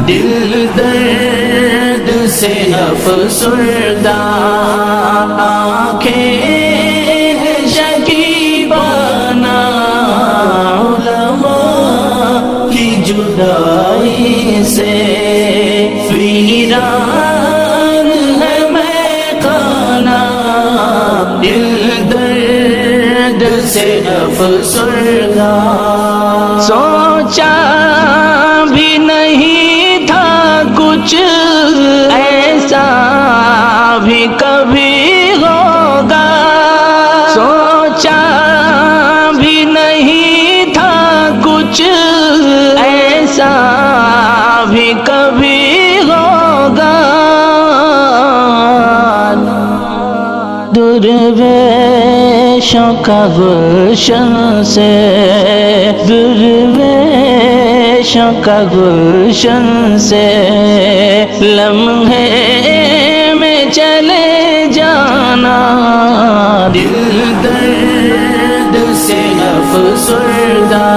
دل درد سے افسردہ، آنکھیں شکیبانہ، علماء کی جدائی سے ویران ہے میخانہ، دل درد سے افسردہ۔ سوچا بھی نہیں تھا کچھ ایسا بھی کبھی ہوگا، سوچا بھی نہیں تھا کچھ ایسا بھی کبھی ہوگا۔ درویشوں کا گلشن سے، درویشوں کا گلشن سے لمحے میں چلے جانا، دل درد سے افسردہ،